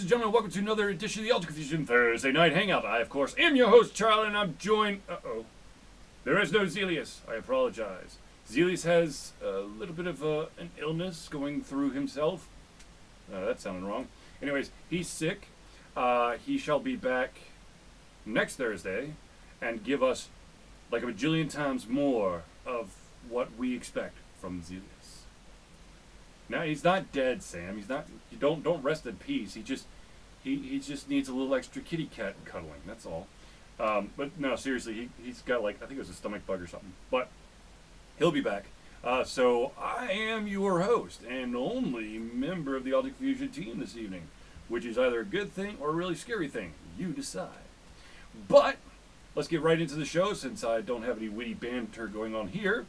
and gentlemen, welcome to another edition of the Ultra Confusion Thursday Night Hangout. I, of course, am your host, Charlie, and I'm joined... There is no Zelius. I apologize. Zelius has a little bit of an illness going through himself. That sounded wrong. Anyways, he's sick. He shall be back next Thursday and give us like a bajillion times more of what we expect from Zelius. Now, he's not dead, Sam. He's not. You don't rest in peace. He just needs a little extra kitty cat cuddling. That's all. But no, seriously, he's got like, I think it was a stomach bug or something. But he'll be back. So I am your host and only member of the Ultra Confusion team this evening, which is either a good thing or a really scary thing. You decide. But let's get right into the show since I don't have any witty banter going on here.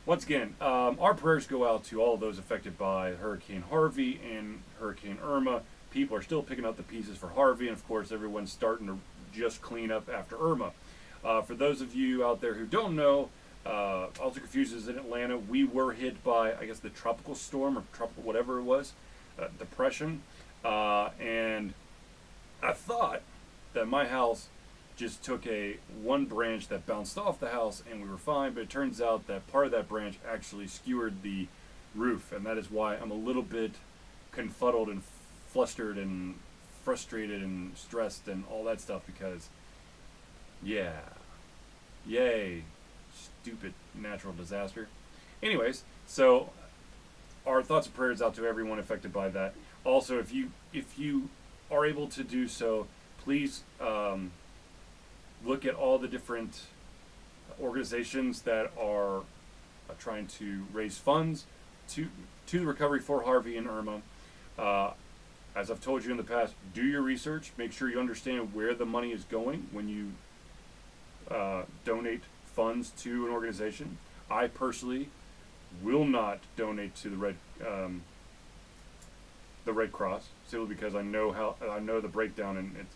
Once again, our prayers go out to all of those affected by Hurricane Harvey and Hurricane Irma. People are still picking up the pieces for Harvey, and of course everyone's starting to just clean up after Irma. For those of you out there who don't know, Ultra Confusion is in Atlanta. We were hit by, I guess, the tropical storm or tropical whatever it was, depression. And I thought that my house just took one branch that bounced off the house and we were fine, but it turns out that part of that branch actually skewered the roof, and that is why I'm a little bit confuddled and flustered and frustrated and stressed and all that stuff because, yeah, yay, stupid natural disaster. Anyways, so our thoughts and prayers out to everyone affected by that. Also, if you are able to do so, please look at all the different organizations that are trying to raise funds to the recovery for Harvey and Irma. As I've told you in the past, do your research. Make sure you understand where the money is going when you donate funds to an organization. I personally will not donate to the Red Cross simply because I know the breakdown, and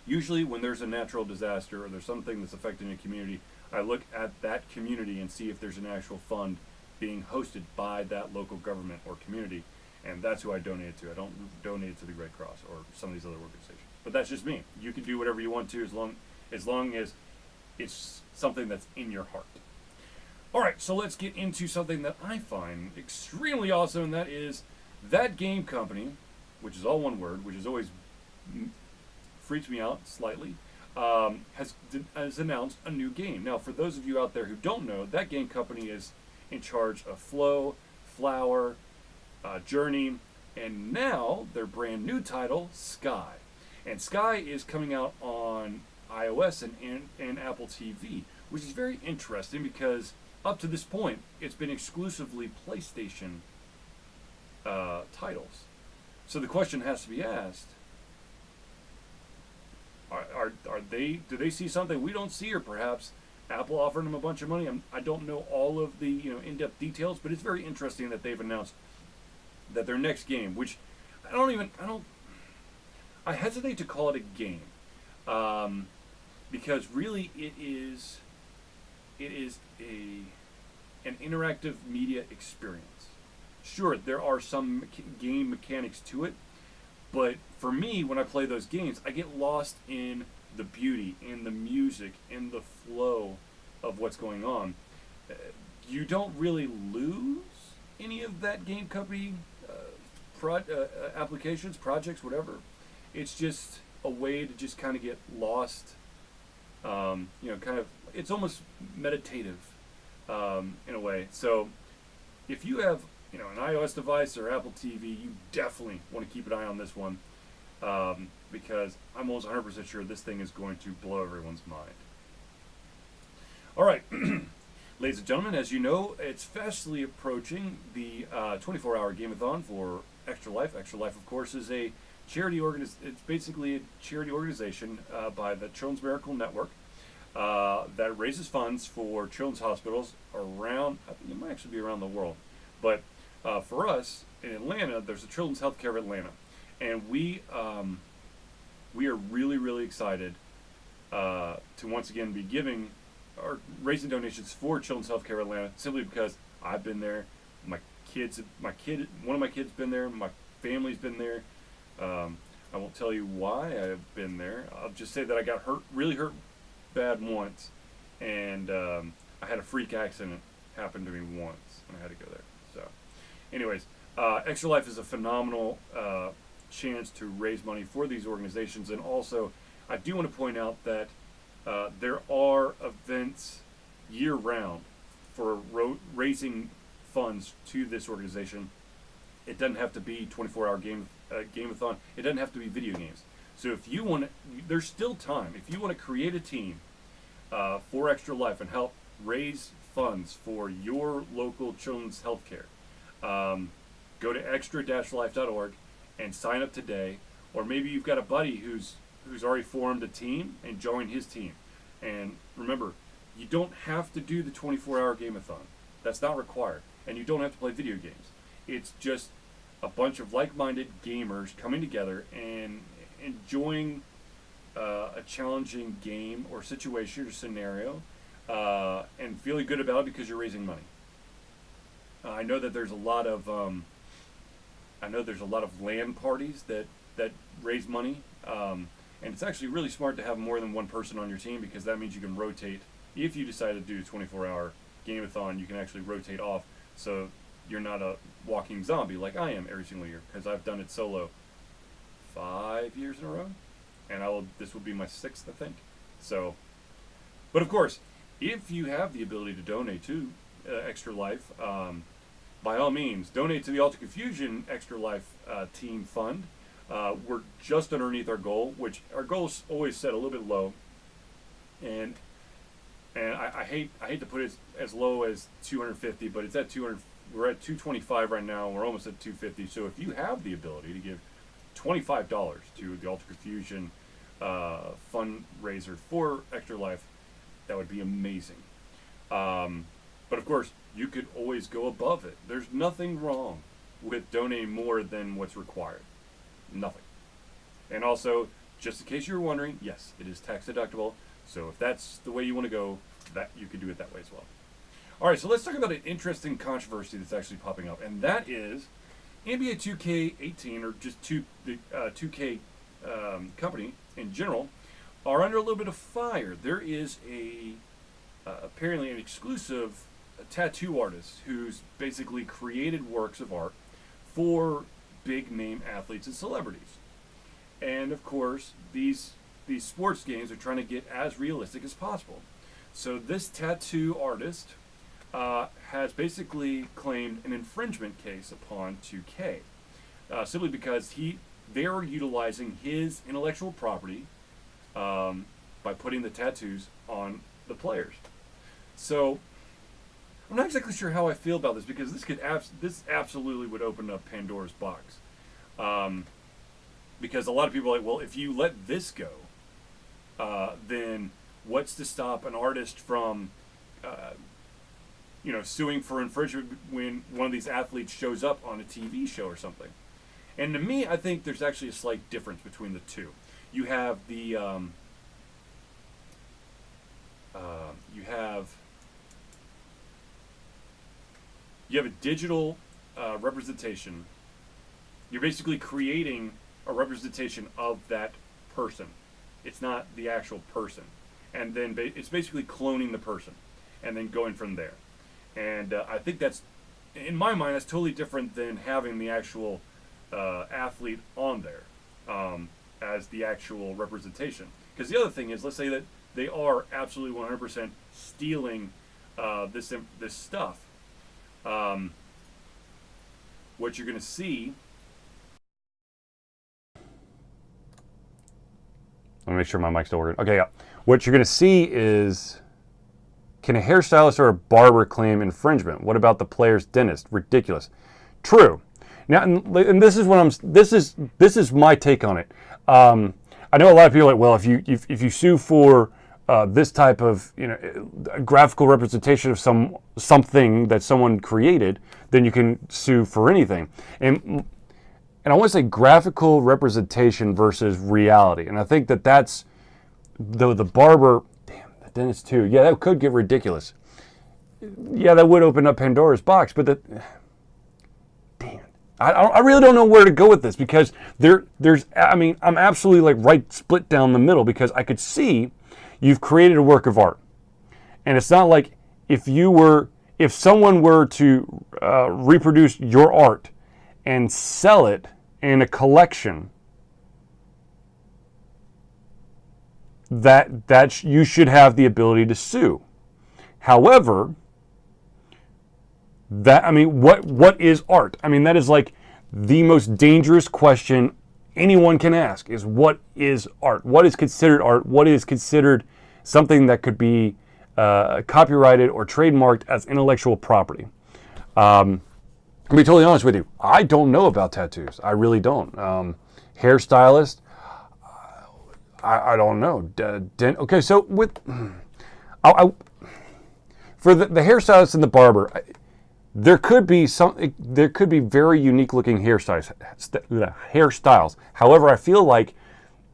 usually when there's a natural disaster or there's something that's affecting a community, I look at that community and see if there's an actual fund being hosted by that local government or community, and that's who I donate it to. I don't donate it to the Red Cross or some of these other organizations. But that's just me. You can do whatever you want to as long as it's something that's in your heart. All right, so let's get into something that I find extremely awesome, and that is That Game Company, which is all one word, which is always freaks me out slightly, has announced a new game. Now, for those of you out there who don't know, That Game Company is in charge of Flow, Flower, Journey, and now their brand new title, Sky. And Sky is coming out on iOS and Apple TV, which is very interesting because up to this point, it's been exclusively PlayStation titles. So the question has to be asked, do they see something we don't see, or perhaps Apple offered them a bunch of money? I don't know all of the in-depth details, but it's very interesting that they've announced that their next game, which I hesitate to call it a game, because really it is an interactive media experience. Sure, there are some game mechanics to it, but for me, when I play those games, I get lost in the beauty, in the music, in the flow of what's going on. You don't really lose any of That Game Company applications, projects, whatever. It's just a way to just kind of get lost. It's almost meditative in a way. So if you have an iOS device or Apple TV, you definitely want to keep an eye on this one, because I'm almost 100% sure this thing is going to blow everyone's mind. All right, ladies and gentlemen, as you know, it's fastly approaching the 24-hour Game-a-thon for Extra Life. Extra Life, of course, is a charity It's basically a charity organization by the Children's Miracle Network that raises funds for children's hospitals around, I think it might actually be around the world, but for us in Atlanta, there's a Children's Healthcare of Atlanta, and we are really, really excited to once again be giving or raising donations for Children's Healthcare of Atlanta, simply because I've been there, one of my kids been there, my family's been there. I won't tell you why I've been there. I'll just say that I got hurt, really hurt bad once, and I had a freak accident happen to me once, and I had to go there. So, anyways, Extra Life is a phenomenal chance to raise money for these organizations, and also I do want to point out that there are events year-round for raising funds to this organization. It doesn't have to be 24-hour game-a-thon. It doesn't have to be video games. So if you want to, there's still time. If you want to create a team for Extra Life and help raise funds for your local children's health care, go to extra-life.org and sign up today. Or maybe you've got a buddy who's already formed a team, and join his team. And remember, you don't have to do the 24-hour game-a-thon. That's not required. And you don't have to play video games. It's just a bunch of like-minded gamers coming together and enjoying a challenging game or situation or scenario, and feeling good about it because you're raising money. I know that there's a lot of LAN parties that raise money, and it's actually really smart to have more than one person on your team, because that means you can rotate. If you decide to do a 24-hour game-a-thon, you can actually rotate off, so you're not a walking zombie like I am every single year, because I've done it solo 5 years in a row, and this will be my 6th, I think. So, but of course, if you have the ability to donate to Extra Life, by all means, donate to the Alta Confusion Extra Life Team Fund. We're just underneath our goal, which our goal is always set a little bit low, and I hate to put it as low as 250, but it's at 200. We're at 225 right now. We're almost at 250. So if you have the ability to give $25 to the Alta Confusion fundraiser for Extra Life, that would be amazing. But of course, you could always go above it. There's nothing wrong with donating more than what's required. Nothing. And also, just in case you're wondering, yes, it is tax deductible. So if that's the way you want to go, that you can do it that way as well. All right, so let's talk about an interesting controversy that's actually popping up, and that is NBA 2K18, or just the 2K company in general, are under a little bit of fire. There is apparently an exclusive tattoo artist who's basically created works of art for big name athletes and celebrities. And of course, these sports games are trying to get as realistic as possible. So this tattoo artist has basically claimed an infringement case upon 2K, simply because they're utilizing his intellectual property by putting the tattoos on the players. So I'm not exactly sure how I feel about this, because this absolutely would open up Pandora's box. Because a lot of people are like, well, if you let this go, then what's to stop an artist from suing for infringement when one of these athletes shows up on a TV show or something? And to me, I think there's actually a slight difference between the two. You have you have a digital representation. You're basically creating a representation of that person. It's not the actual person. And then it's basically cloning the person and then going from there. And I think that's, in my mind, that's totally different than having the actual athlete on there as the actual representation. Because the other thing is, let's say that they are absolutely 100% stealing this stuff. What you're going to see. Let me make sure my mic's still working. Okay, yeah. What you're going to see is, can a hairstylist or a barber claim infringement? What about the player's dentist? Ridiculous. True. Now, and this is what this is my take on it. I know a lot of people are like, well, if you sue for this type of graphical representation of something that someone created, then you can sue for anything. And I want to say graphical representation versus reality. And I think that's the barber, damn, the dentist too. Yeah, that could get ridiculous. Yeah, that would open up Pandora's box, but damn, I really don't know where to go with this, because I'm absolutely like right split down the middle, because I could see you've created a work of art, and it's not like if someone were to reproduce your art and sell it in a collection, that you should have the ability to sue. However, what is art? I mean, that is like the most dangerous question anyone can ask, is what is art? What is considered art? What is considered something that could be copyrighted or trademarked as intellectual property? To be totally honest with you, I don't know about tattoos. I really don't. Hairstylist, I don't know. Okay, so for the hairstylist and the barber, there could be very unique looking hairstyles. However, I feel like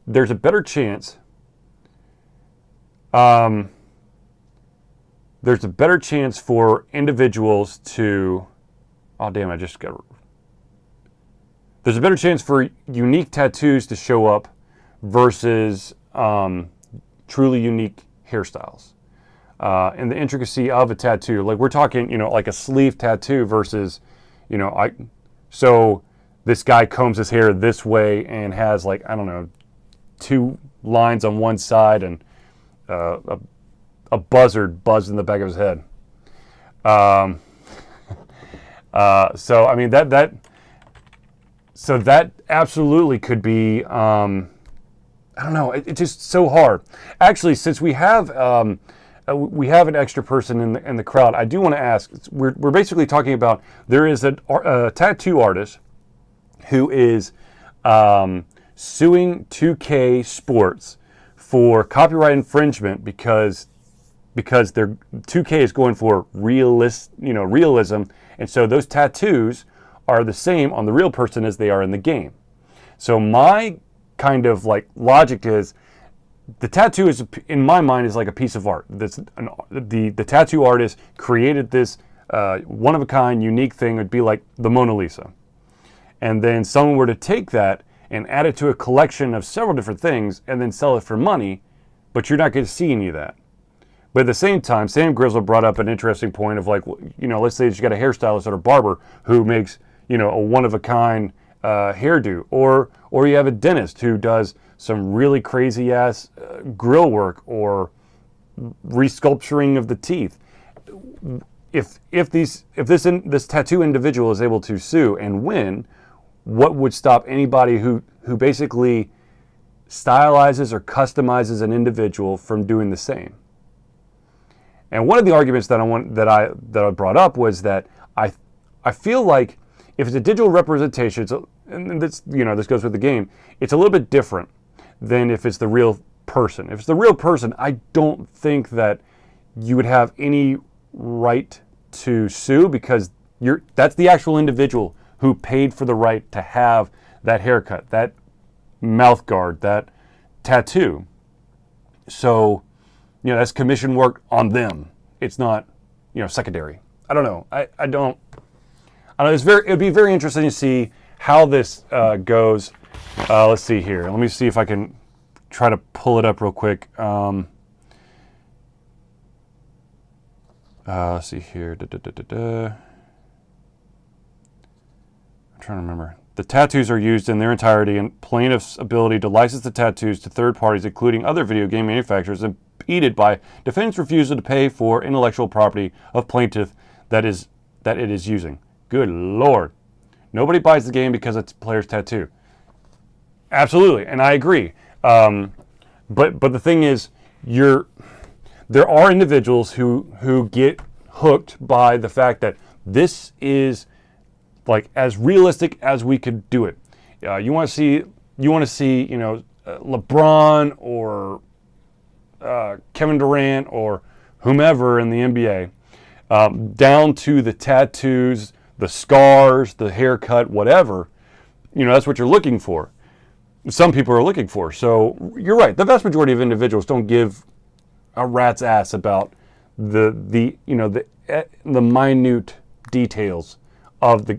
there's a better chance. There's a better chance for individuals to. Oh damn! There's a better chance for unique tattoos to show up versus truly unique hairstyles. And the intricacy of a tattoo, like we're talking, like a sleeve tattoo versus, so this guy combs his hair this way and has like, I don't know, 2 lines on one side and a buzzard buzzed in the back of his head. So I mean that absolutely could be. I don't know. It's just so hard. Actually, since we have an extra person in the crowd, I do want to ask. We're basically talking about, there is a tattoo artist who is suing 2K Sports for copyright infringement because their 2K is going for realism, and so those tattoos are the same on the real person as they are in the game. So my kind of like logic is, the tattoo is, in my mind, is like a piece of art. The tattoo artist created this one of a kind, unique thing. It'd be like the Mona Lisa, and then someone were to take that and add it to a collection of several different things and then sell it for money, but you're not going to see any of that. But at the same time, Sam Grizzle brought up an interesting point of like, let's say that you got a hairstylist or a barber who makes, a one-of-a-kind hairdo, or you have a dentist who does some really crazy-ass grill work or resculpturing of the teeth. If this tattoo individual is able to sue and win, what would stop anybody who basically stylizes or customizes an individual from doing the same? And one of the arguments that I brought up was that I feel like if it's a digital representation, and this goes with the game, it's a little bit different than if it's the real person. If it's the real person, I don't think that you would have any right to sue, because that's the actual individual who paid for the right to have that haircut, that mouth guard, that tattoo. So, that's commission work on them. It's not, secondary. I don't know. I don't. It'd be very interesting to see how this goes. Let's see here. Let me see if I can try to pull it up real quick. Let's see here. I'm trying to remember. The tattoos are used in their entirety, and plaintiff's ability to license the tattoos to third parties, including other video game manufacturers, impeded by defendant's refusal to pay for intellectual property of plaintiff that it is using. Good Lord. Nobody buys the game because it's a player's tattoo. Absolutely, and I agree. But the thing is, there are individuals who get hooked by the fact that this is like as realistic as we could do it. You want to see LeBron or Kevin Durant or whomever in the NBA, down to the tattoos, the scars, the haircut, whatever. That's what you're looking for. Some people are looking for. So you're right. The vast majority of individuals don't give a rat's ass about the minute details of the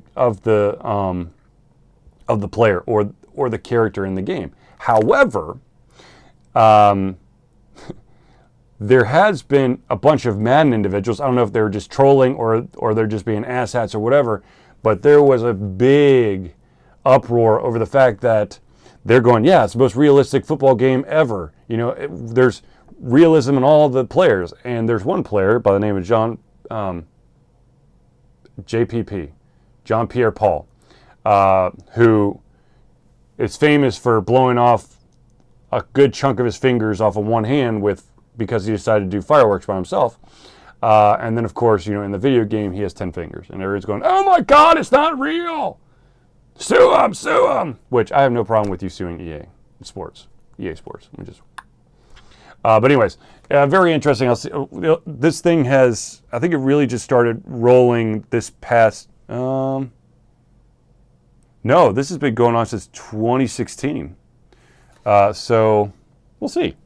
player or the character in the game. However, there has been a bunch of Madden individuals. I don't know if they were just trolling or they're just being asshats or whatever, but there was a big uproar over the fact that they're going, yeah, it's the most realistic football game ever. You know, there's realism in all the players, and there's one player by the name of JPP, John Pierre Paul, who is famous for blowing off a good chunk of his fingers off of one hand because he decided to do fireworks by himself. And then, of course, you know, in the video game, he has 10 fingers, and everyone's going, "Oh my God, it's not real! Sue him!" Which I have no problem with you suing EA Sports. But anyways, very interesting. This thing has, I think it really just started rolling this past, no, this has been going on since 2016. So we'll see.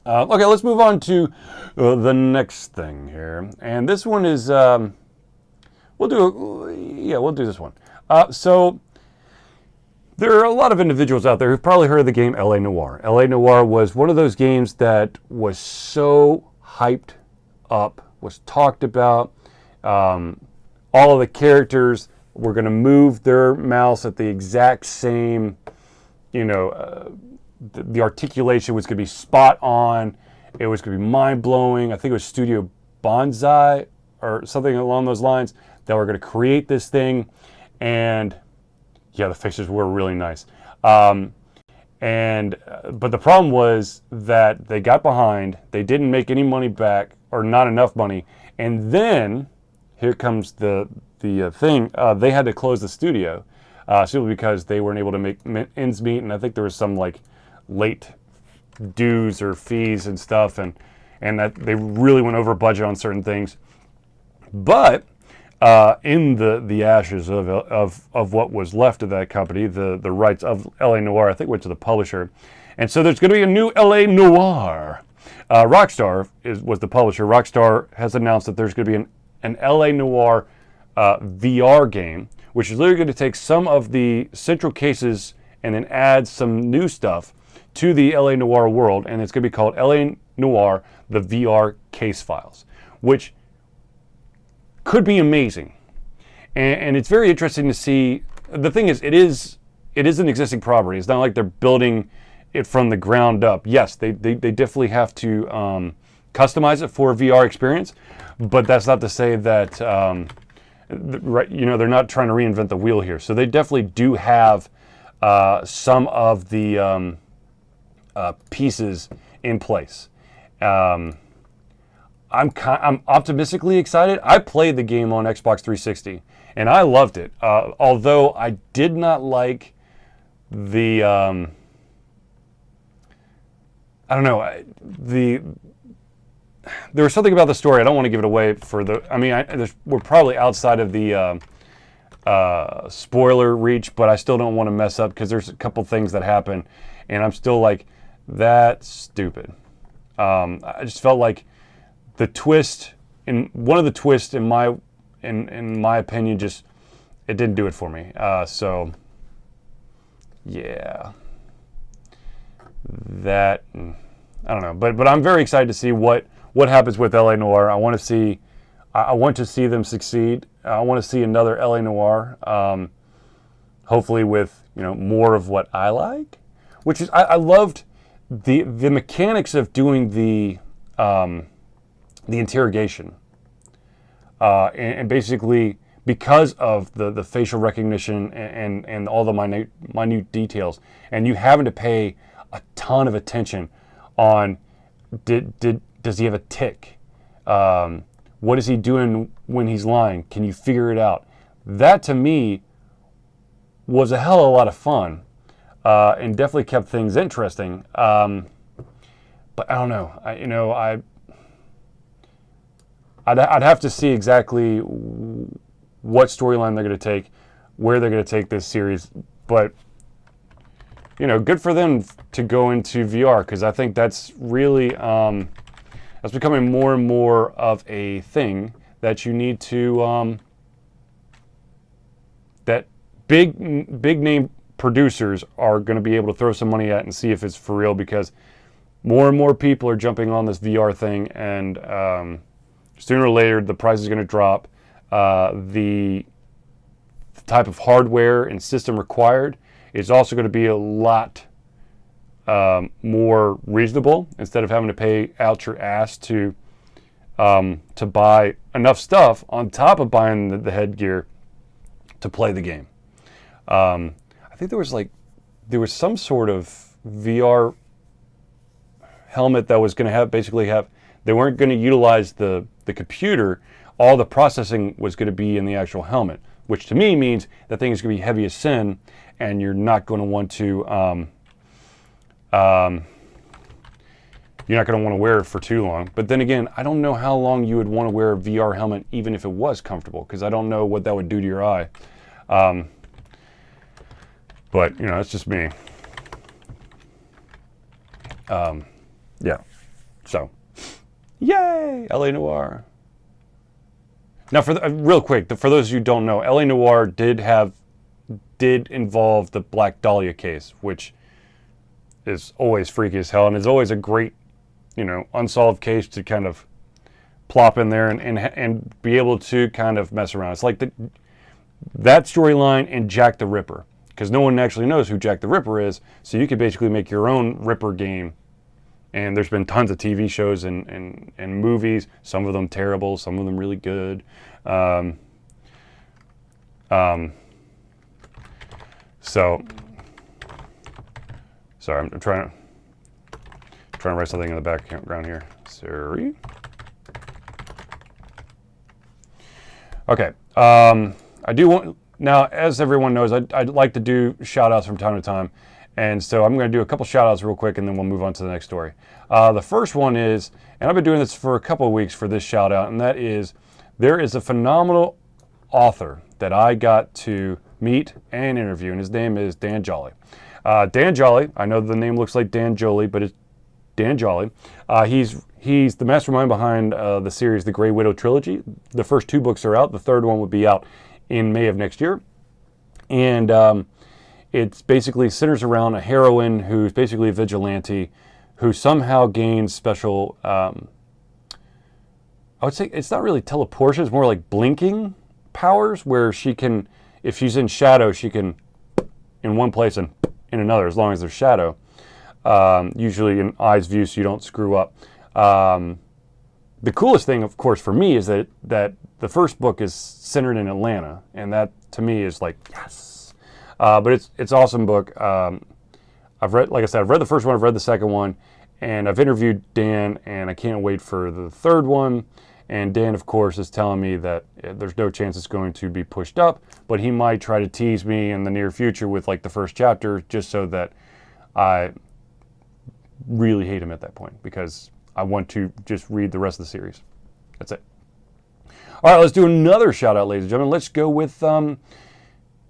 Okay, let's move on to the next thing here. And this one is, we'll do this one. So there are a lot of individuals out there who've probably heard of the game LA Noire. LA Noire was one of those games that was so hyped up, was talked about. All of the characters were going to move their mouse at the exact same, you know, the articulation was going to be spot on. It was going to be mind-blowing. I think it was Studio Bonsai or something along those lines that were going to create this thing. And yeah, the fixtures were really nice. But the problem was that they got behind. They didn't make any money back, or not enough money. And then here comes the thing. They had to close the studio simply because they weren't able to make ends meet. And I think there was some like late dues or fees and stuff, and that they really went over budget on certain things. But in the ashes of what was left of that company, the rights of LA Noire, I think, went to the publisher. And so there's going to be a new LA Noire. Rockstar was the publisher. Rockstar has announced that there's going to be an LA Noire VR game, which is literally going to take some of the central cases and then add some new stuff to the LA Noire world, and it's going to be called LA Noire, the VR Case Files, which could be amazing. And it's very interesting to see. The thing is, it is an existing property. It's not like they're building it from the ground up. Yes, they definitely have to customize it for a VR experience, but that's not to say that they're not trying to reinvent the wheel here. So they definitely do have some of the pieces in place. I'm optimistically excited. I played the game on Xbox 360 and I loved it. Although I did not like the I don't know, there was something about the story. I don't want to give it away for we're probably outside of the spoiler reach, but I still don't want to mess up because there's a couple things that happen and I'm still like, that's stupid. I just felt like one of the twists in my opinion, just, it didn't do it for me. So yeah, that, I don't know, but I'm very excited to see what happens with LA Noire. I want to see them succeed. I want to see another LA Noire, hopefully with, you know, more of what I like, which is, I loved the mechanics of doing the interrogation, and basically because of the facial recognition and all the minute details, and you having to pay a ton of attention on does he have a tick? What is he doing when he's lying? Can you figure it out? That to me was a hell of a lot of fun, and definitely kept things interesting. But I don't know. I'd have to see exactly what storyline they're going to take, where they're going to take this series. But, you know, good for them to go into VR, because I think that's really that's becoming more and more of a thing that you need to big name producers are going to be able to throw some money at it and see if it's for real, because more and more people are jumping on this VR thing, and sooner or later the price is going to drop. The type of hardware and system required is also going to be a lot more reasonable, instead of having to pay out your ass to buy enough stuff on top of buying the headgear to play the game. I think there was some sort of VR helmet that was going to have they weren't going to utilize the computer. All the processing was going to be in the actual helmet, which to me means that thing is going to be heavy as sin, and you're not going to want to wear it for too long. But then again, I don't know how long you would want to wear a VR helmet, even if it was comfortable, because I don't know what that would do to your eye. But it's just me. Yeah. So, yay, LA Noire. Now, real quick, for those of you who don't know, LA Noire did involve the Black Dahlia case, which is always freaky as hell, and is always a great, unsolved case to kind of plop in there and be able to kind of mess around. It's like that storyline and Jack the Ripper, because no one actually knows who Jack the Ripper is, so you could basically make your own Ripper game. And there's been tons of TV shows and movies, some of them terrible, some of them really good. So, sorry, I'm trying to write something in the background here. Sorry. Okay. I do want, now, as everyone knows, I'd like to do shout outs from time to time. And so I'm going to do a couple shout outs real quick, and then we'll move on to the next story. The first one is, and I've been doing this for a couple of weeks for this shout out, and that is, there is a phenomenal author that I got to meet and interview, and his name is Dan Jolley. Dan Jolley, I know the name looks like Dan Jolley, but it's Dan Jolley. He's the mastermind behind the series The Grey Widow Trilogy. The first 2 books are out. The third one would be out in May of next year. And it's basically centers around a heroine who's basically a vigilante who somehow gains special, I would say it's not really teleportation, it's more like blinking powers, where she can, if she's in shadow, she can in one place and in another, as long as there's shadow. Usually in eyes view, so you don't screw up. The coolest thing, of course, for me is that the first book is centered in Atlanta, and that to me is like, yes. But it's an awesome book. I've read, like I said, I've read the first one, I've read the second one, and I've interviewed Dan, and I can't wait for the third one. And Dan, of course, is telling me that there's no chance it's going to be pushed up, but he might try to tease me in the near future with like the first chapter, just so that I really hate him at that point, because I want to just read the rest of the series. That's it. All right, let's do another shout out, ladies and gentlemen. Let's go with, we'll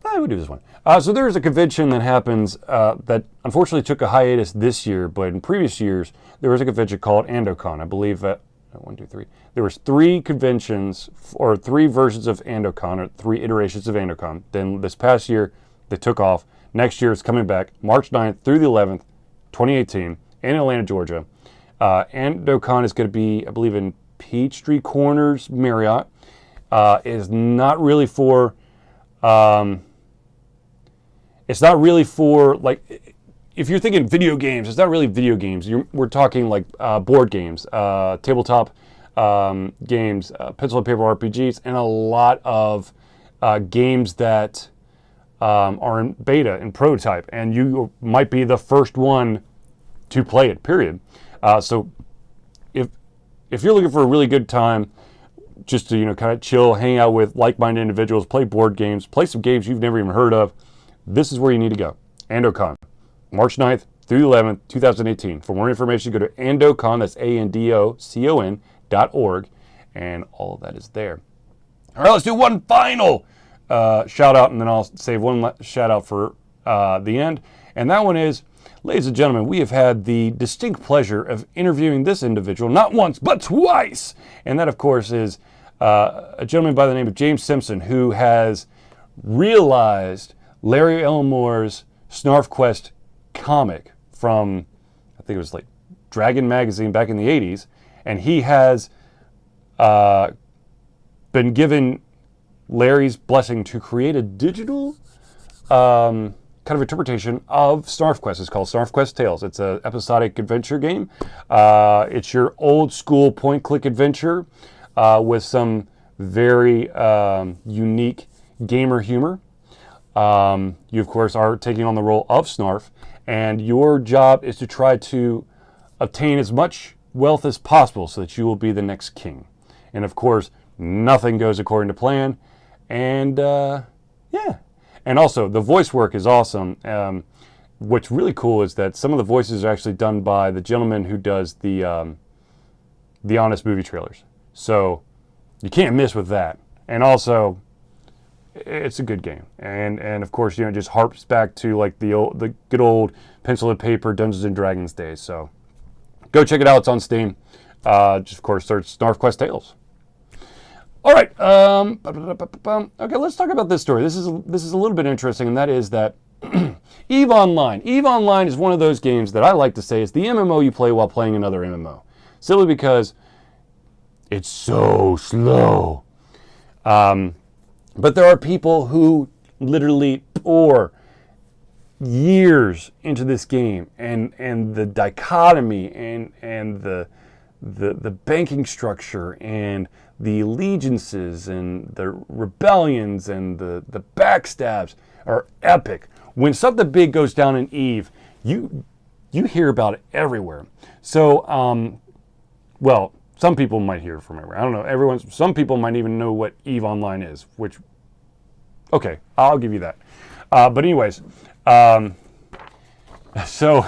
do this one. So there's a convention that happens that unfortunately took a hiatus this year, but in previous years, there was a convention called AndoCon. I believe that, 1, 2, 3. There was 3 conventions, or 3 versions of AndoCon, or 3 iterations of AndoCon. Then this past year, they took off. Next year, it's coming back, March 9th through the 11th, 2018, in Atlanta, Georgia. AndoCon is going to be, I believe, in Peachtree Corners, Marriott. It is not really for... it's not really for, like, if you're thinking video games, it's not really video games. We're talking like board games, tabletop games, pencil and paper RPGs, and a lot of games that are in beta and prototype, and you might be the first one to play it, period. So if you're looking for a really good time, just to kind of chill, hang out with like-minded individuals, play board games, play some games you've never even heard of, this is where you need to go. AndoCon, March 9th through the 11th, 2018. For more information, go to AndoCon, that's ANDOCON.org, and all of that is there. All right, let's do one final shout out, and then I'll save one shout out for the end. And that one is, ladies and gentlemen, we have had the distinct pleasure of interviewing this individual, not once, but twice. And that, of course, is a gentleman by the name of James Simpson, who has realized Larry Elmore's Snarf Quest comic from, I think it was like Dragon Magazine back in the 80s, and he has been given Larry's blessing to create a digital kind of interpretation of Snarf Quest. It's called Snarf Quest Tales. It's an episodic adventure game. It's your old school point-click adventure with some very unique gamer humor. You, of course, are taking on the role of Snarf, and your job is to try to obtain as much wealth as possible so that you will be the next king. And, of course, nothing goes according to plan. And, yeah. And also, the voice work is awesome. What's really cool is that some of the voices are actually done by the gentleman who does the Honest movie trailers. So you can't miss with that. And also, it's a good game. And of course, it just harps back to like the good old pencil and paper Dungeons and Dragons days. So go check it out. It's on Steam. Just of course search Snarf Quest Tales. All right. Okay, let's talk about this story. This is a little bit interesting, and that is that EVE Online. EVE Online is one of those games that I like to say is the MMO you play while playing another MMO, simply because it's so slow. But there are people who literally pour years into this game, and the dichotomy and the banking structure and the allegiances and the rebellions and the backstabs are epic. When something big goes down in EVE, you hear about it everywhere. So, well, some people might hear from everywhere. I don't know. Some people might even know what EVE Online is, which, okay, I'll give you that. But anyways, so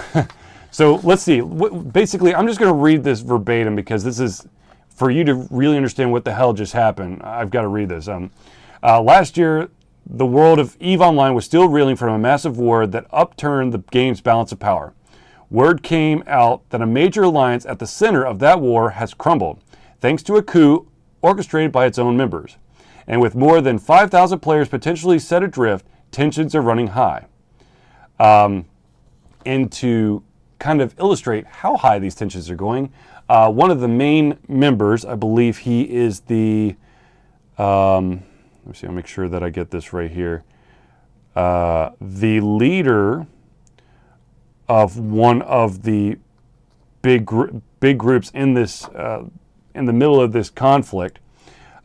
let's see. Basically, I'm just going to read this verbatim because this is, for you to really understand what the hell just happened, I've got to read this. Last year, the world of EVE Online was still reeling from a massive war that upturned the game's balance of power. Word came out that a major alliance at the center of that war has crumbled, thanks to a coup orchestrated by its own members. And with more than 5,000 players potentially set adrift, tensions are running high. And to kind of illustrate how high these tensions are going, one of the main members, I believe he is the, let me see, I'll make sure that I get this right here. The leader of one of the big groups in this, in the middle of this conflict,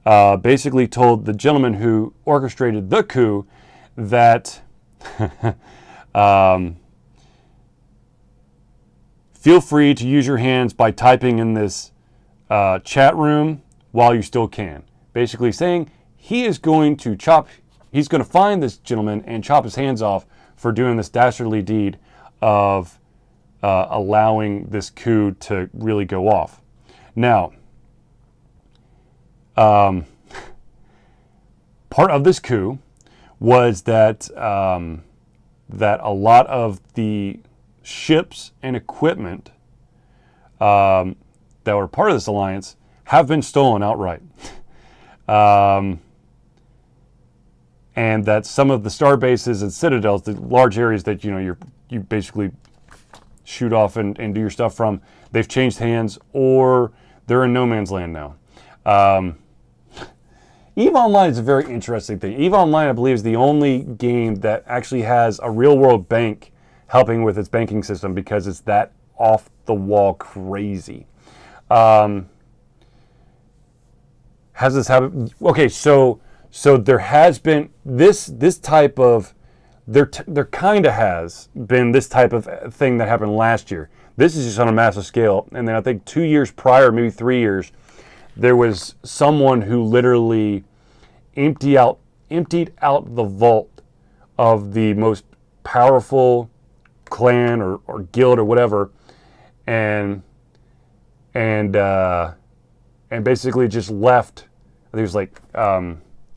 basically told the gentleman who orchestrated the coup that feel free to use your hands by typing in this chat room while you still can. Basically saying he's going to find this gentleman and chop his hands off for doing this dastardly deed of allowing this coup to really go off. Now, part of this coup was that that a lot of the ships and equipment that were part of this alliance have been stolen outright. And that some of the star bases and citadels, the large areas that you basically shoot off and do your stuff from, they've changed hands or they're in no man's land now. EVE Online is a very interesting thing. EVE Online, I believe, is the only game that actually has a real-world bank helping with its banking system because it's that off-the-wall crazy. Has this happened? Okay, so there has been this type of, there kind of has been this type of thing that happened last year. This is just on a massive scale. And then I think 2 years prior, maybe 3 years, there was someone who literally emptied out the vault of the most powerful clan or guild or whatever, and basically just left. I think it was like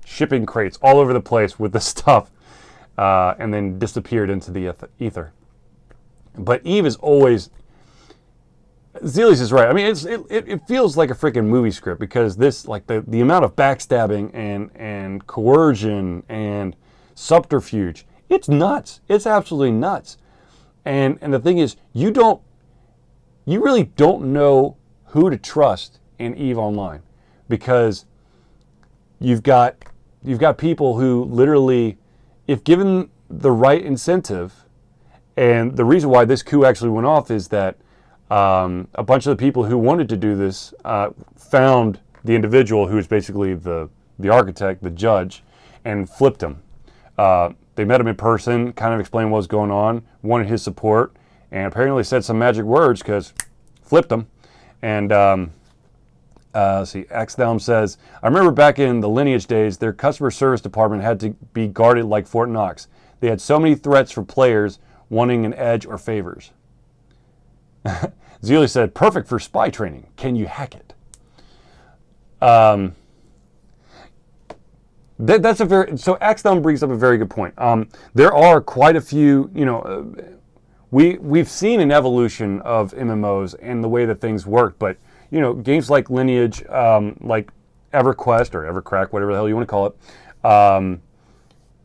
shipping crates all over the place with the stuff, and then disappeared into the ether. But EVE is always, Zelius is right. I mean, it feels like a freaking movie script because this, like the amount of backstabbing and coercion and subterfuge It's nuts. It's absolutely nuts. And the thing is, you really don't know who to trust in EVE Online, because you've got people who literally, if given the right incentive, and the reason why this coup actually went off is that a bunch of the people who wanted to do this found the individual who was basically the architect, the judge, and flipped him. They met him in person, kind of explained what was going on, wanted his support, and apparently said some magic words because flipped him. And let's see, Axthelm says, I remember back in the Lineage days, their customer service department had to be guarded like Fort Knox. They had so many threats for players wanting an edge or favors. Zealy said, perfect for spy training. Can you hack it? That's a very, so Axthelm brings up a very good point. There are quite a few, we've seen an evolution of MMOs and the way that things work, but games like Lineage, like EverQuest or EverCrack, whatever the hell you want to call it,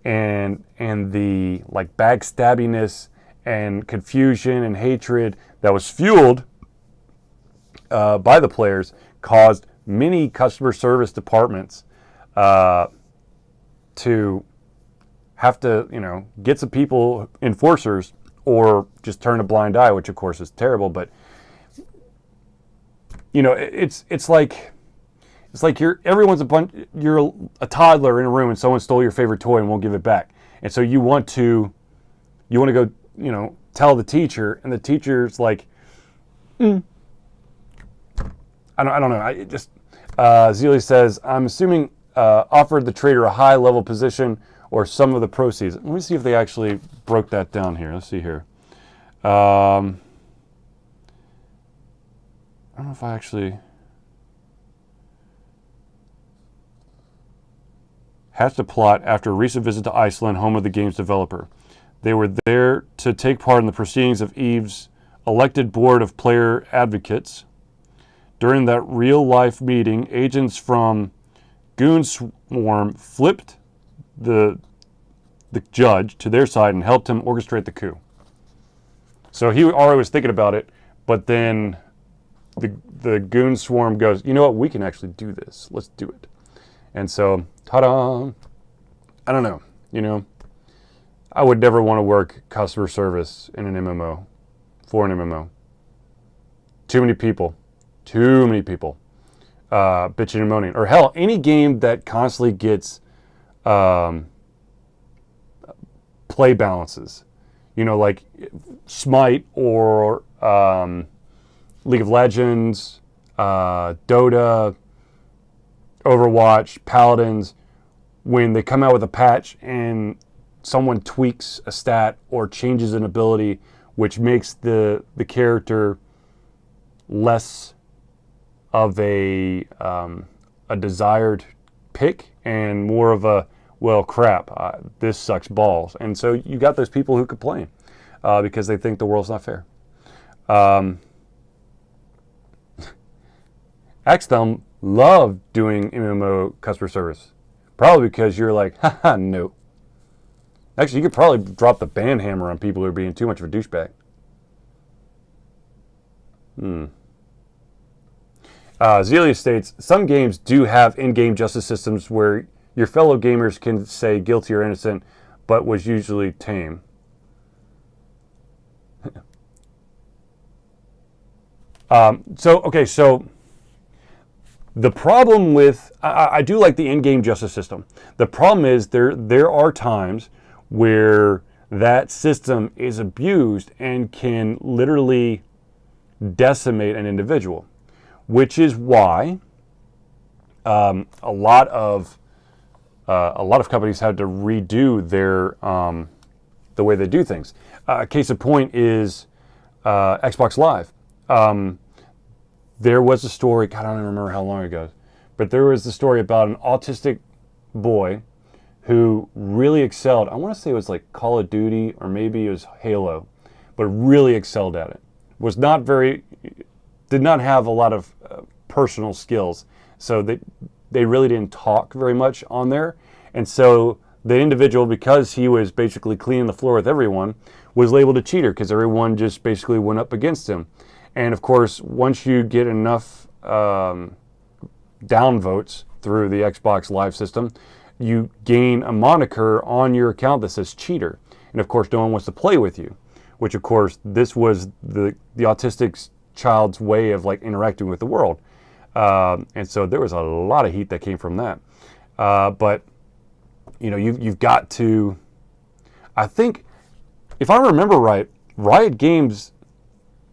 and the like backstabbiness and confusion and hatred that was fueled by the players caused many customer service departments to have to, get some people, enforcers, or just turn a blind eye, which of course is terrible. But it's like you're a toddler in a room and someone stole your favorite toy and won't give it back, and so you want to go tell the teacher, and the teacher's like, I don't know. Zealy says, I'm assuming offered the trader a high level position or some of the proceeds. Let me see if they actually broke that down here. Let's see here. I don't know if I actually hatched a plot after a recent visit to Iceland, home of the game's developer. They were there to take part in the proceedings of EVE's elected board of player advocates. During that real-life meeting, agents from Goon Swarm flipped the judge to their side and helped him orchestrate the coup. So he already was thinking about it, but then the Goon Swarm goes, you know what, we can actually do this. Let's do it. And so, ta-da! I don't know, I would never want to work customer service in an MMO, for an MMO. Too many people bitching and moaning. Or hell, any game that constantly gets play balances. Like Smite or League of Legends, Dota, Overwatch, Paladins, when they come out with a patch and someone tweaks a stat or changes an ability which makes the character less of a desired pick and more of a, well, crap, this sucks balls. And so you got those people who complain because they think the world's not fair. Axthelm loved doing MMO customer service. Probably because you're like, haha, no. Actually, you could probably drop the ban hammer on people who are being too much of a douchebag. Zelia states, some games do have in-game justice systems where your fellow gamers can say guilty or innocent, but was usually tame. So the problem with, I do like the in-game justice system. The problem is there are times where that system is abused and can literally decimate an individual, which is why a lot of companies had to redo their the way they do things. Case in point is Xbox Live. There was a story, God, I don't even remember how long ago, but there was a story about an autistic boy who really excelled. I want to say it was like Call of Duty or maybe it was Halo, but really excelled at it. Did not have a lot of personal skills, so they really didn't talk very much on there. And so the individual, because he was basically cleaning the floor with everyone, was labeled a cheater because everyone just basically went up against him. And of course, once you get enough downvotes through the Xbox Live system, you gain a moniker on your account that says cheater. And of course, no one wants to play with you, which of course, this was the autistic child's way of like interacting with the world. And so there was a lot of heat that came from that. But you know, you've got to, I think, if I remember right, Riot Games,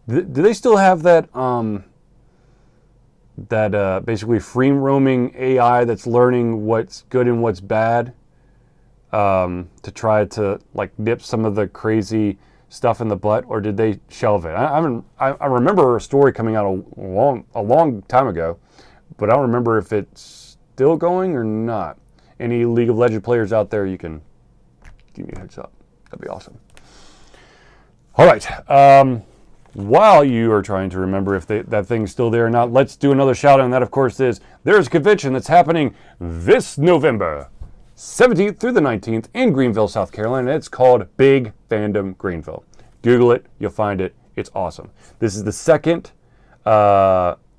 do they still have that basically free roaming AI that's learning what's good and what's bad, to try to like nip some of the crazy stuff in the butt, or did they shelve it? I remember a story coming out a long time ago, but I don't remember if it's still going or not. Any League of Legends players out there, you can give me a heads up. That'd be awesome. All right. While you are trying to remember if that thing's still there or not, let's do another shout out, and that, of course, is there's a convention that's happening this November 17th through the 19th in Greenville, South Carolina. It's called Big Fandom Greenville. Google it. You'll find it. It's awesome. This is the second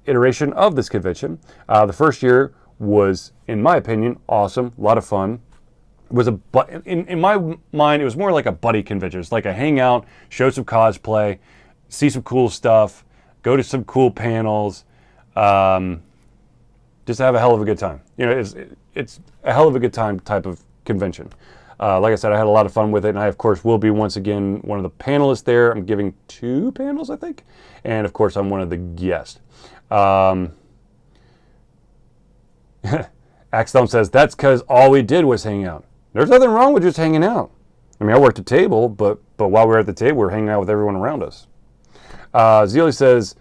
iteration of this convention. The first year was, in my opinion, awesome. A lot of fun. It was in my mind, it was more like a buddy convention. It's like a hangout, show some cosplay, see some cool stuff, go to some cool panels, just have a hell of a good time. You know, it's a hell of a good time type of convention. Like I said, I had a lot of fun with it, and I, of course, will be once again one of the panelists there. I'm giving 2 panels, I think, and of course, I'm one of the guests. Axthumb says, that's because all we did was hang out. There's nothing wrong with just hanging out. I mean, I worked a table, but while we were at the table, we were hanging out with everyone around us. Zealy says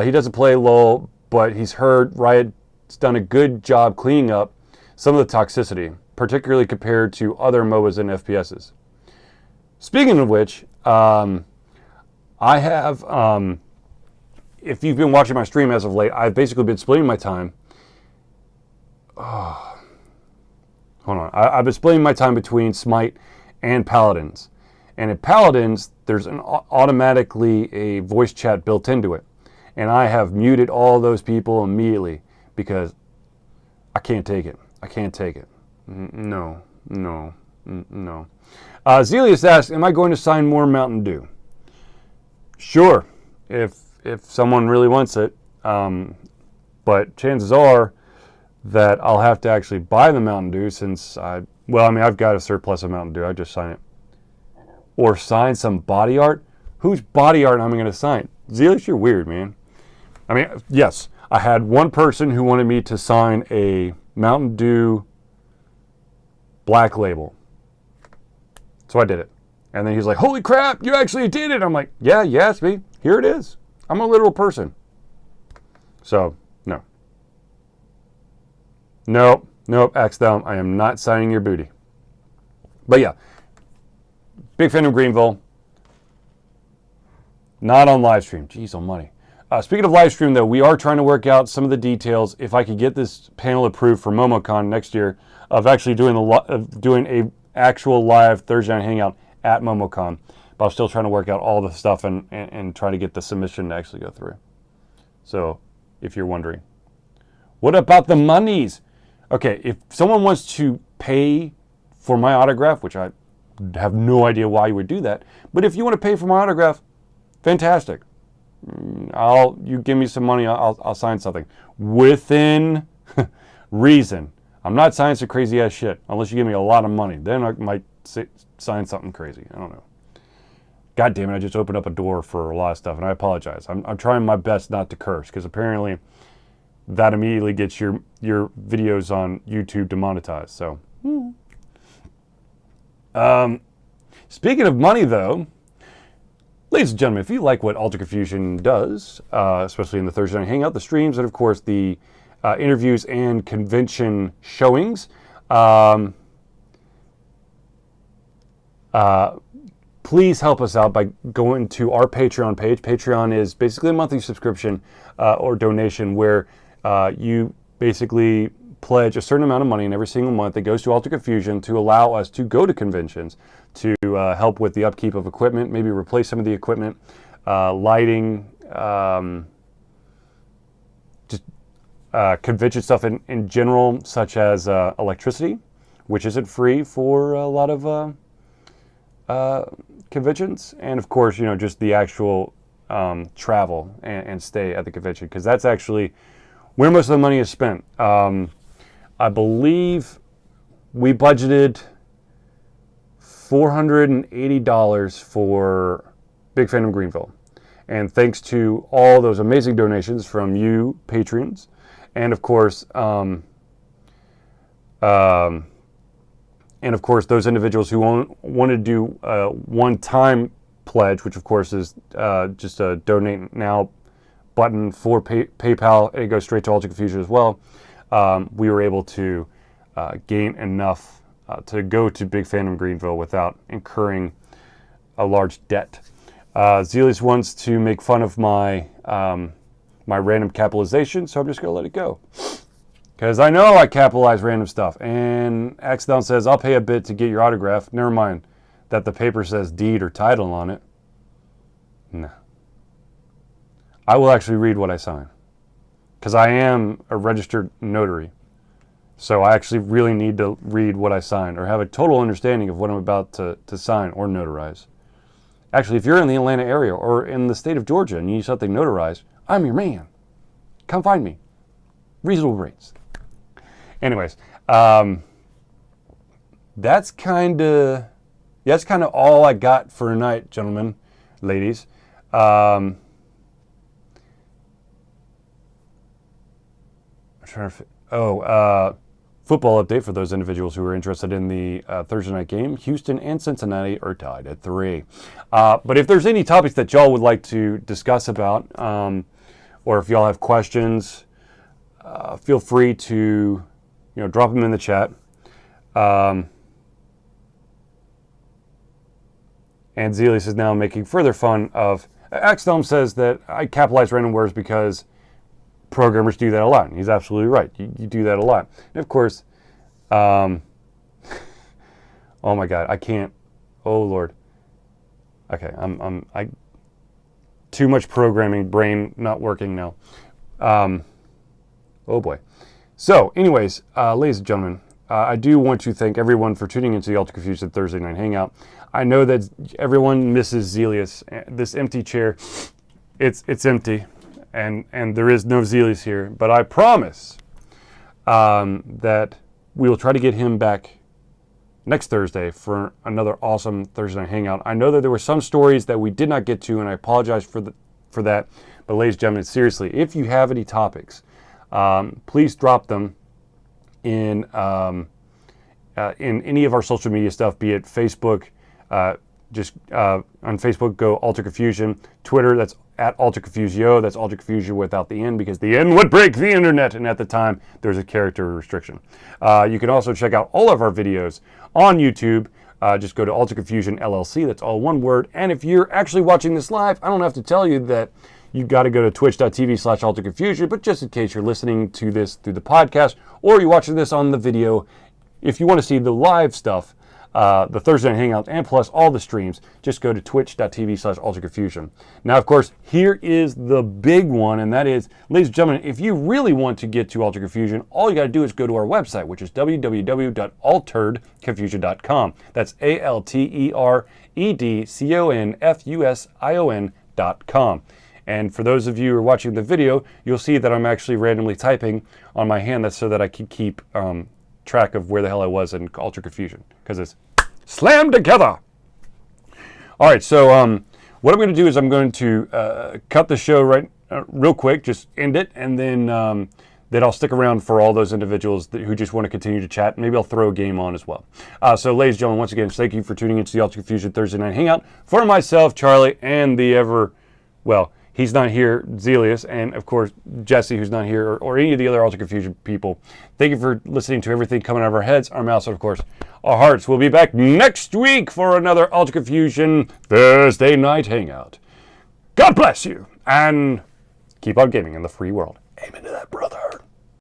he doesn't play LOL, but he's heard Riot's done a good job cleaning up some of the toxicity, particularly compared to other MOBAs and FPSs. Speaking of which, I have, if you've been watching my stream as of late, I've basically been splitting my time. Hold on. I've been splitting my time between Smite and Paladins. And in Paladins, there's automatically a voice chat built into it. And I have muted all those people immediately because I can't take it. I can't take it. No. Zelius asks, am I going to sign more Mountain Dew? Sure, if someone really wants it. But chances are that I'll have to actually buy the Mountain Dew since I've got a surplus of Mountain Dew. I just sign it. Or sign some body art? Whose body art am I going to sign? Zelius, you're weird, man. I mean, yes, I had one person who wanted me to sign a Mountain Dew Black Label. So I did it. And then he's like, holy crap, you actually did it. I'm like, yeah, you asked me. Here it is. I'm a literal person. So, no. Nope, Axthumb, I am not signing your booty. But yeah, Big Fandom Greenville, not on live stream. Jeez almighty. Speaking of live stream, though, we are trying to work out some of the details. If I could get this panel approved for MomoCon next year, of actually doing a actual live Thursday night hangout at MomoCon. But I'm still trying to work out all the stuff and try to get the submission to actually go through. So, if you're wondering. What about the monies? Okay, if someone wants to pay for my autograph, which I have no idea why you would do that, but if you want to pay for my autograph, fantastic. You give me some money, I'll sign something within reason. I'm not signing some crazy ass shit unless you give me a lot of money. Then I might sign something crazy. I don't know. God damn it! I just opened up a door for a lot of stuff, and I apologize. I'm trying my best not to curse because apparently that immediately gets your videos on YouTube demonetized. So, speaking of money, though. Ladies and gentlemen, if you like what Alter Confusion does, especially in the Thursday Night Hangout, the streams, and of course the interviews and convention showings, please help us out by going to our Patreon page. Patreon is basically a monthly subscription or donation where you basically pledge a certain amount of money in every single month that goes to Alter Confusion to allow us to go to conventions, to help with the upkeep of equipment, maybe replace some of the equipment, lighting, just convention stuff in general, such as electricity, which isn't free for a lot of conventions, and of course, just the actual travel and stay at the convention, because that's actually where most of the money is spent. I believe we budgeted $480 for Big Fandom Greenville. And thanks to all those amazing donations from you, patrons, and of course, those individuals who want to do a one-time pledge, which of course is just a donate now button for PayPal. It goes straight to Alter Confusion as well. We were able to gain enough to go to Big Fandom Greenville without incurring a large debt. Zelius wants to make fun of my my random capitalization, so I'm just going to let it go. Because I know I capitalize random stuff. And Axdown says, I'll pay a bit to get your autograph. Never mind that the paper says deed or title on it. No. I will actually read what I sign. Because I am a registered notary. So I actually really need to read what I sign or have a total understanding of what I'm about to sign or notarize. Actually, if you're in the Atlanta area or in the state of Georgia and you need something notarized, I'm your man. Come find me. Reasonable rates. Anyways, that's kind of all I got for tonight, gentlemen, ladies. I'm trying to. Football update for those individuals who are interested in the Thursday night game. Houston and Cincinnati are tied at 3. But if there's any topics that y'all would like to discuss about, or if y'all have questions, feel free to drop them in the chat. And Zelius is now making further fun of. Axdom says that I capitalize random words because programmers do that a lot. And he's absolutely right. You do that a lot. And of course, oh my God, I can't. Oh Lord. Okay, I too much programming, brain not working now. Oh boy. So, anyways, ladies and gentlemen, I do want to thank everyone for tuning into the Alter Confusion Thursday Night Hangout. I know that everyone misses Zelius. This empty chair, it's empty. And there is no Zelius here, but I promise that we will try to get him back next Thursday for another awesome Thursday Night Hangout. I know that there were some stories that we did not get to, and I apologize for that. But ladies and gentlemen, seriously, if you have any topics, please drop them in any of our social media stuff, be it Facebook, just on Facebook, go Alter Confusion. Twitter, that's at Alter Confusio. That's Alter Confusion without the N, because the N would break the internet, and at the time, there's a character restriction. You can also check out all of our videos on YouTube. Just go to Alter Confusion LLC. That's all one word. And if you're actually watching this live, I don't have to tell you that you've got to go to twitch.tv/Alter Confusion, but just in case you're listening to this through the podcast, or you're watching this on the video, if you want to see the live stuff, the Thursday Night Hangout, and plus all the streams, just go to twitch.tv/Alter Confusion. Now, of course, here is the big one, and that is, ladies and gentlemen, if you really want to get to Alter Confusion, all you got to do is go to our website, which is www.alteredconfusion.com. That's ALTEREDCONFUSION.com. And for those of you who are watching the video, you'll see that I'm actually randomly typing on my hand. That's so that I can keep track of where the hell I was in Alter Confusion, because it's slammed together. All right, so what I'm going to do is I'm going to cut the show real quick, just end it, and then I'll stick around for all those individuals who just want to continue to chat. Maybe I'll throw a game on as well. So, ladies and gentlemen, once again, thank you for tuning into the Alter Confusion Thursday Night Hangout. For myself, Charlie, and he's not here, Zelius, and of course, Jesse, who's not here, or any of the other Alter Confusion people. Thank you for listening to everything coming out of our heads, our mouths, and of course, our hearts. We'll be back next week for another Alter Confusion Thursday Night Hangout. God bless you, and keep on gaming in the free world.